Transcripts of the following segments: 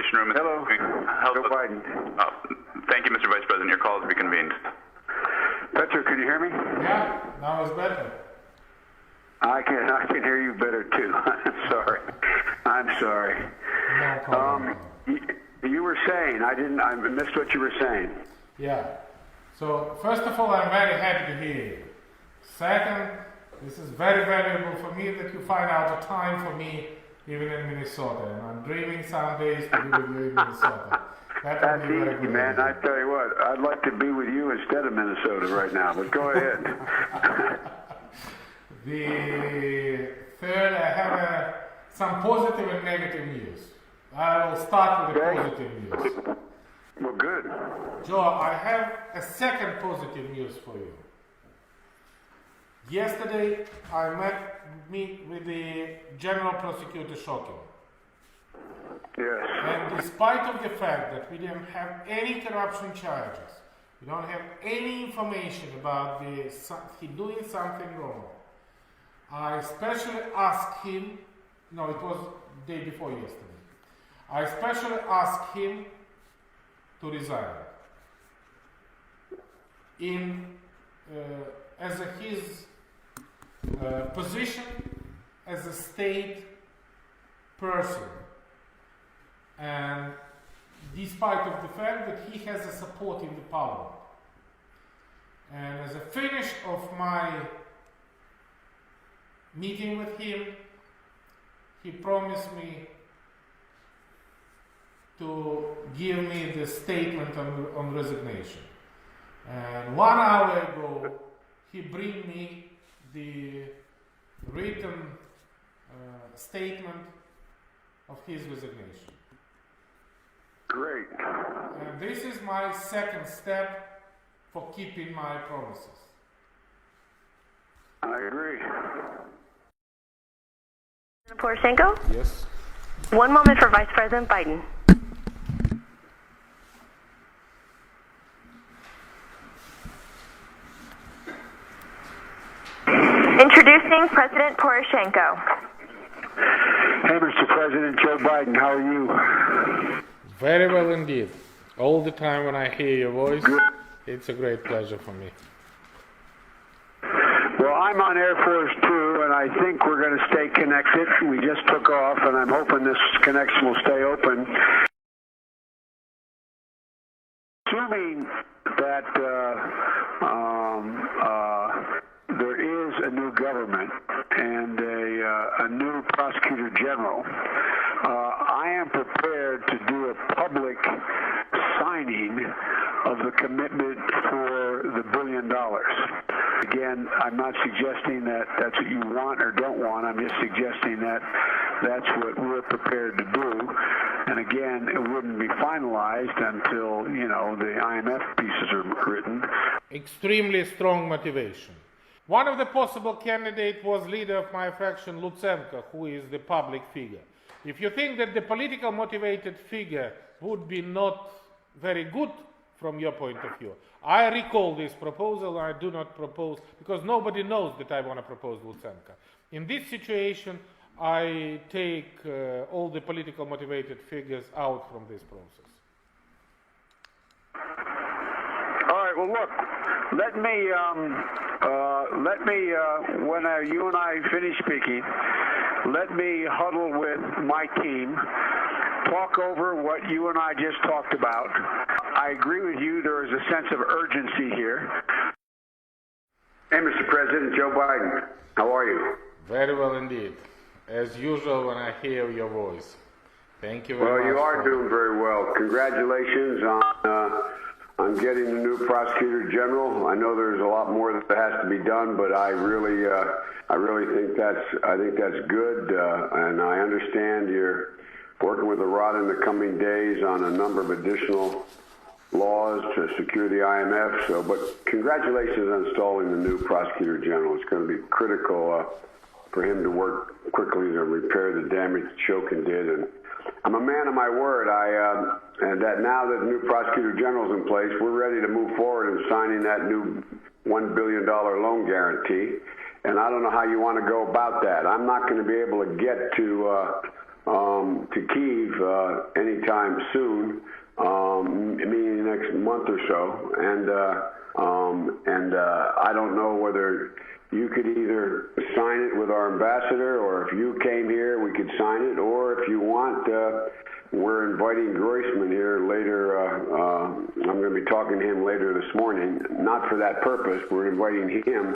communication room. Hello. Joe Biden. Thank you, Mr. Vice President. Your call is reconvened. Petro, can you hear me? Yeah, now it's better. I can hear you better too. I'm sorry. No problem. You were saying, I missed what you were saying. Yeah. So, first of all, I'm very happy to hear you. Second, this is very valuable for me that you find out a time for me even in Minnesota. And I'm dreaming some days to be with you in Minnesota. That's easy, man. I tell you what, I'd like to be with you instead of Minnesota right now, but go ahead. The third, I have some positive and negative news. I will start with the positive news. Well, good. Joe, I have a second positive news for you. Yesterday, I met with the General Prosecutor Shokin. Yes. And despite of the fact that we didn't have any corruption charges, we don't have any information about he doing something wrong, I especially asked him, no, it was the day before yesterday, I especially asked him to resign as his position as a state person, and despite of the fact that he has a support in the parliament. And as a finish of my meeting with him, he promised me to give me the statement on resignation. And 1 hour ago, he bring me the written statement of his resignation. Great. And this is my second step for keeping my promises. I agree. Poroshenko? Yes. 1 moment for Vice President Biden. Introducing President Poroshenko. Hey, Mr. President Joe Biden, how are you? Very well indeed. All the time when I hear your voice, it's a great pleasure for me. Well, I'm on Air Force 2, and I think we're going to stay connected. We just took off, and I'm hoping this connection will stay open. Assuming that there is a new government and a new prosecutor general, I am prepared to do a public signing of the commitment for the $1 billion. Again, I'm not suggesting that that's what you want or don't want. I'm just suggesting that that's what we're prepared to do. And again, it wouldn't be finalized until, the IMF pieces are written. Extremely strong motivation. One of the possible candidates was leader of my faction, Lutsenko, who is the public figure. If you think that the political motivated figure would be not very good from your point of view, I recall this proposal. I do not propose, because nobody knows that I want to propose Lutsenko. In this situation, I take all the political motivated figures out from this process. All right, well, look, let me when you and I finish speaking, let me huddle with my team, talk over what you and I just talked about. I agree with you, there is a sense of urgency here. Hey, Mr. President Joe Biden, how are you? Very well indeed. As usual when I hear your voice. Thank you very much. Well, you are doing very well. Congratulations on getting the new prosecutor general. I know there's a lot more that has to be done, but I really think that's good, and I understand you're working with a rod in the coming days on a number of additional laws to secure the IMF. But congratulations on installing the new prosecutor general. It's going to be critical for him to work quickly to repair the damage Shokin did. And I'm a man of my word. And that now that the new prosecutor general is in place, we're ready to move forward in signing that new $1 billion loan guarantee. And I don't know how you want to go about that. I'm not going to be able to get to to Kyiv anytime soon, meaning the next month or so, and I don't know whether you could either sign it with our ambassador, or if you came here, we could sign it, or if you want, we're inviting Groisman here later. I'm going to be talking to him later this morning, not for that purpose. We're inviting him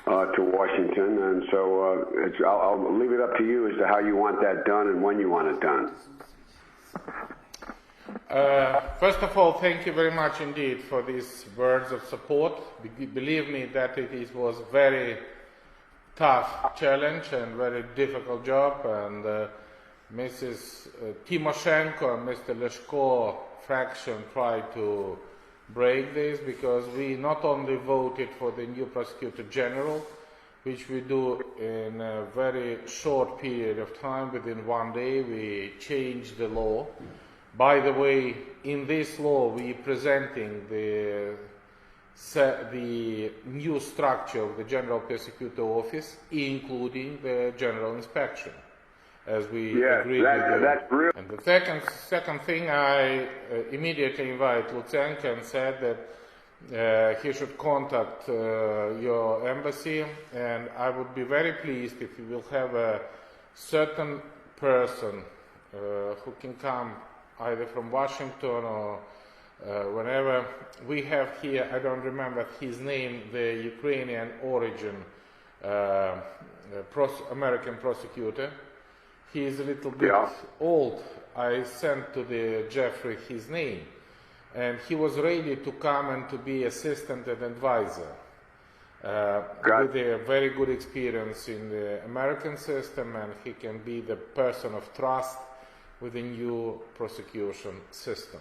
to Washington, and so I'll leave it up to you as to how you want that done and when you want it done. First of all, thank you very much indeed for these words of support. Believe me that it was a very tough challenge and very difficult job, and Mrs. Timoshenko and Mr. Leshko faction tried to break this, because we not only voted for the new prosecutor general, which we do in a very short period of time, within 1 day we changed the law. By the way, in this law we presenting the new structure of the General Prosecutor Office, including the General Inspection, as we agreed with you. That's real. And the second thing, I immediately invite Lutsenko and said that he should contact your embassy, and I would be very pleased if you will have a certain person who can come either from Washington or whenever. We have here, I don't remember his name, the Ukrainian origin American prosecutor. He is a little bit old. I sent to the Jeffrey his name, and he was ready to come and to be assistant and advisor. With a very good experience in the American system, and he can be the person of trust with the new prosecution system.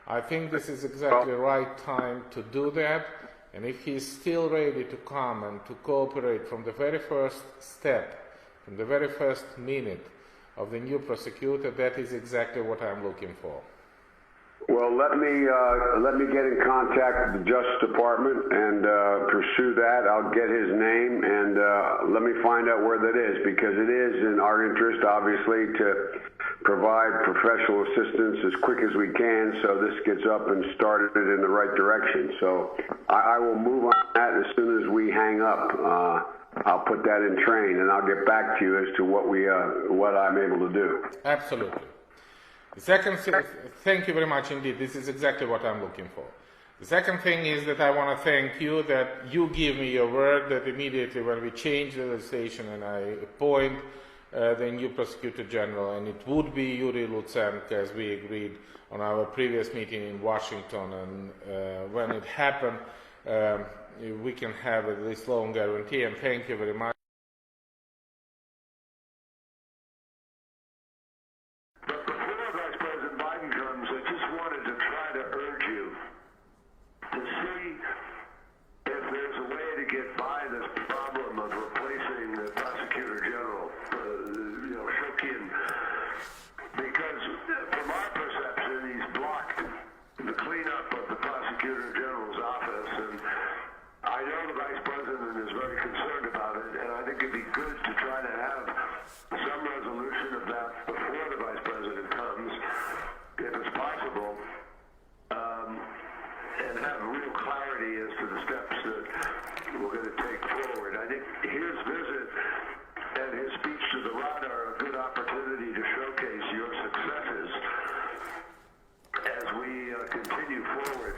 I think this is exactly the right time to do that, and if he is still ready to come and to cooperate from the very first step, from the very first minute of the new prosecutor, that is exactly what I'm looking for. Well, let me get in contact with the Justice Department and pursue that. I'll get his name, and let me find out where that is, because it is in our interest, obviously, to provide professional assistance as quick as we can, so this gets up and started in the right direction. So I will move on that as soon as we hang up. I'll put that in train, and I'll get back to you as to what I'm able to do. Absolutely. The second thing, thank you very much indeed. This is exactly what I'm looking for. The second thing is that I want to thank you that you give me your word that immediately when we change the legislation and I appoint the new prosecutor general, and it would be Yuri Lutsenko, as we agreed on our previous meeting in Washington, and when it happened, we can have this loan guarantee, and thank you very much. But before Vice President Biden comes, I just wanted to try to urge you to see if there's a way to get by this problem of replacing the prosecutor general, Shokin, because from our perception, he's blocked the cleanup of the prosecutor general's office, and I know the Vice President is very concerned about it, and I think it'd be good to try to have some resolution of that before the Vice President comes, if it's possible, and have real clarity as to the steps that we're going to take forward. I think his visit and his speech to the Rada are a good opportunity to showcase your successes as we continue forward.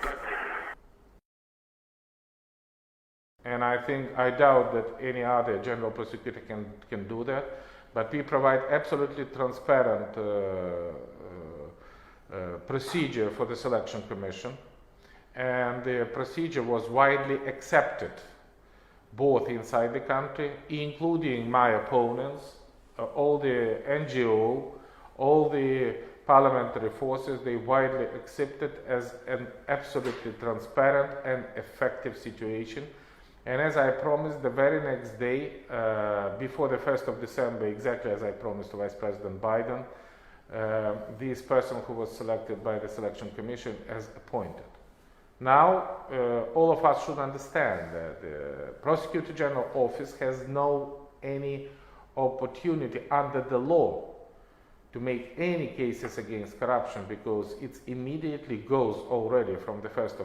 And I doubt that any other general prosecutor can do that, but we provide absolutely transparent procedure for the selection commission, and the procedure was widely accepted both inside the country, including my opponents, all the NGO, all the parliamentary forces. They widely accepted as an absolutely transparent and effective situation. And as I promised, the very next day, before the 1st of December, exactly as I promised to Vice President Biden, this person who was selected by the Selection Commission as appointed. Now, all of us should understand that the Prosecutor General Office has no any opportunity under the law to make any cases against corruption, because it immediately goes already from the 1st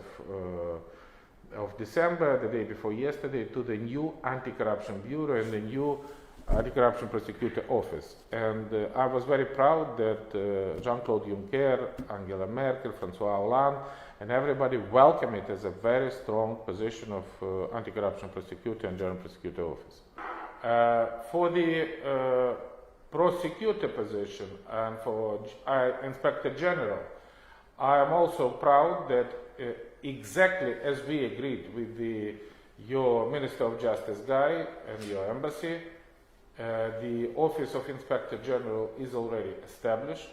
of December, the day before yesterday, to the new Anti-Corruption Bureau and the new Anti-Corruption Prosecutor Office. And I was very proud that Jean-Claude Juncker, Angela Merkel, François Hollande, and everybody welcomed it as a very strong position of Anti-Corruption Prosecutor and General Prosecutor Office. For the prosecutor position and for Inspector General, I am also proud that exactly as we agreed with your Minister of Justice guy and your embassy, the Office of Inspector General is already established.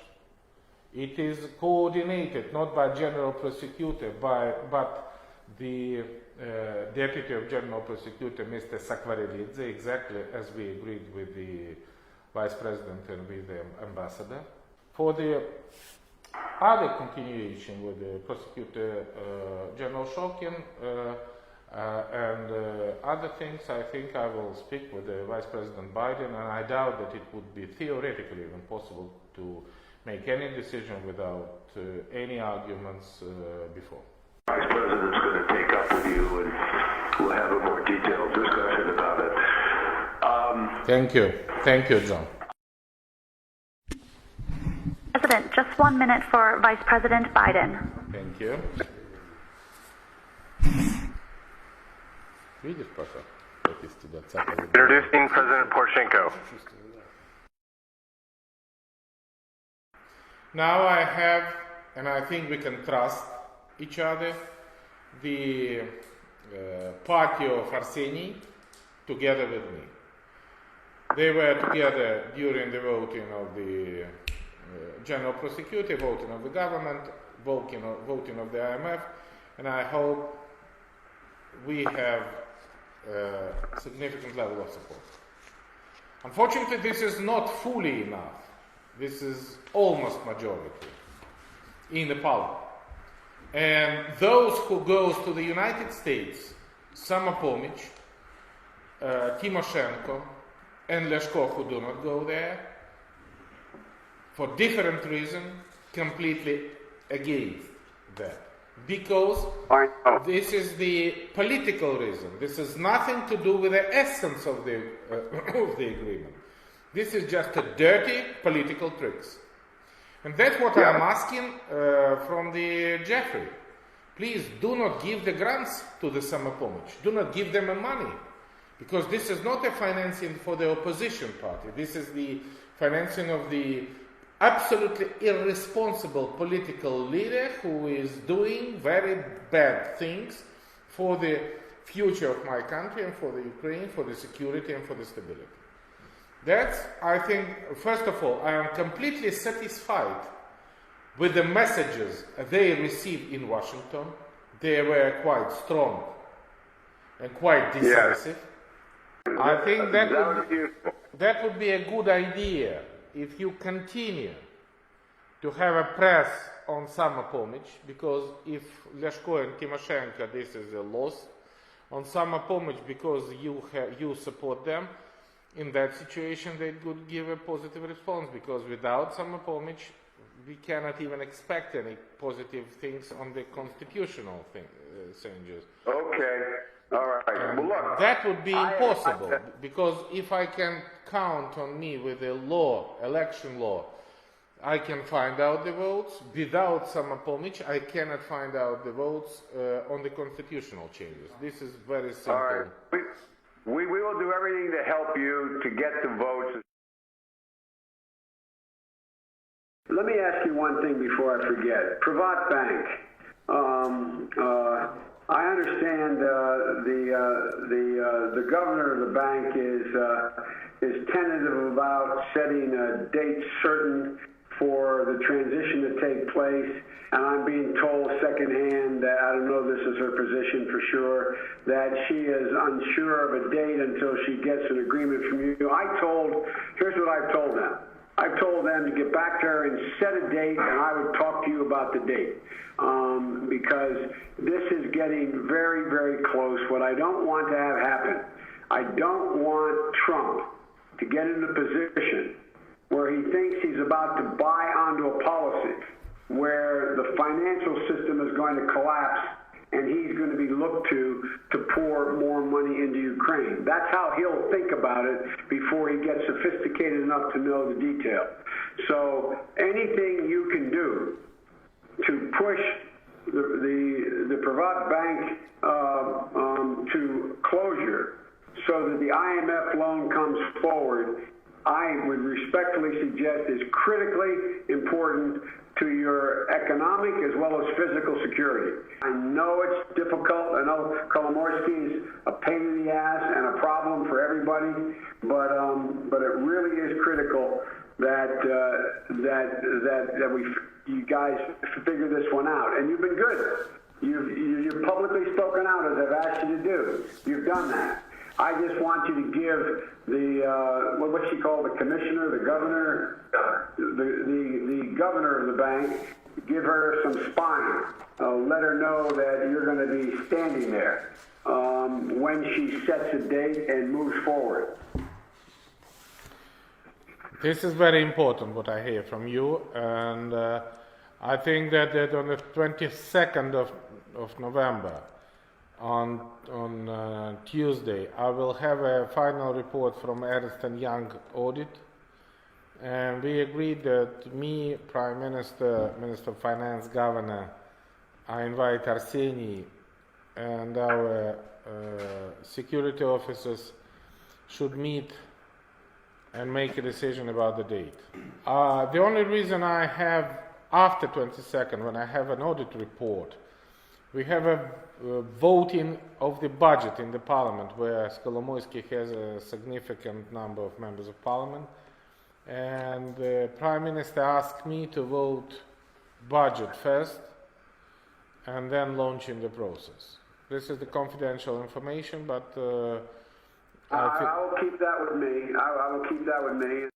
It is coordinated not by General Prosecutor, but the Deputy of General Prosecutor, Mr. Sakvarilidze, exactly as we agreed with the Vice President and with the Ambassador. For the other continuation with the Prosecutor General Shokin and other things, I think I will speak with the Vice President Biden, and I doubt that it would be theoretically even possible to make any decision without any arguments before. Vice President's going to take up with you, and we'll have a more detailed discussion about it. Thank you. Thank you, John. President, just 1 minute for Vice President Biden. Thank you. Introducing President Poroshenko. Now I have, and I think we can trust each other, the party of Arseny together with me. They were together during the voting of the General Prosecutor, voting of the government, voting of the IMF, and I hope we have a significant level of support. Unfortunately, this is not fully enough. This is almost majority in the parliament. And those who goes to the United States, Samopomich, Timoshenko, and Leshko, who do not go there, for different reasons, completely against that. Because this is the political reason. This has nothing to do with the essence of the agreement. This is just a dirty political tricks. And that's what I'm asking from the Jeffrey. Please do not give the grants to the Samopomich. Do not give them money. Because this is not a financing for the opposition party. This is the financing of the absolutely irresponsible political leader who is doing very bad things for the future of my country and for the Ukraine, for the security and for the stability. That's, I think, first of all, I am completely satisfied with the messages they received in Washington. They were quite strong and quite decisive. Yeah. I think that would be a good idea if you continue to have a press on Samopomich, because if Leshko and Timoshenko, this is a loss, on Samopomich because you support them, in that situation they could give a positive response, because without Samopomich we cannot even expect any positive things on the constitutional changes. Okay. All right. Well, look, that would be impossible, because if I can count on me with a law, election law, I can find out the votes. Without Samopomich, I cannot find out the votes on the constitutional changes. This is very simple. All right. We will do everything to help you to get the votes. Let me ask you one thing before I forget. Privat Bank. I understand the governor of the bank is tentative about setting a date certain for the transition to take place, and I'm being told secondhand that, I don't know if this is her position for sure, that she is unsure of a date until she gets an agreement from you. Here's what I've told them. I've told them to get back to her and set a date, and I would talk to you about the date. Because this is getting very, very close. What I don't want to have happen, I don't want Trump to get in a position where he thinks he's about to buy onto a policy where the financial system is going to collapse and he's going to be looked to pour more money into Ukraine. That's how he'll think about it before he gets sophisticated enough to know the detail. So anything you can do to push the Privat Bank to closure so that the IMF loan comes forward, I would respectfully suggest is critically important to your economic as well as physical security. I know it's difficult. I know Kolomoisky is a pain in the ass and a problem for everybody, but it really is critical that you guys figure this one out. And you've been good. You've publicly spoken out as I've asked you to do. You've done that. I just want you to give the what's she called, the commissioner, the governor, the governor of the bank, give her some spine. Let her know that you're going to be standing there when she sets a date and moves forward. This is very important what I hear from you, and I think that on the 22nd of November, on Tuesday, I will have a final report from Ernst & Young audit, and we agreed that me, Prime Minister, Minister of Finance, Governor, I invite Arseny and our security officers should meet and make a decision about the date. The only reason I have, after 22nd, when I have an audit report, we have a voting of the budget in the parliament, where Kolomoisky has a significant number of members of parliament, and the Prime Minister asked me to vote budget first and then launching the process. This is the confidential information, but I will keep that with me. I will keep that with me.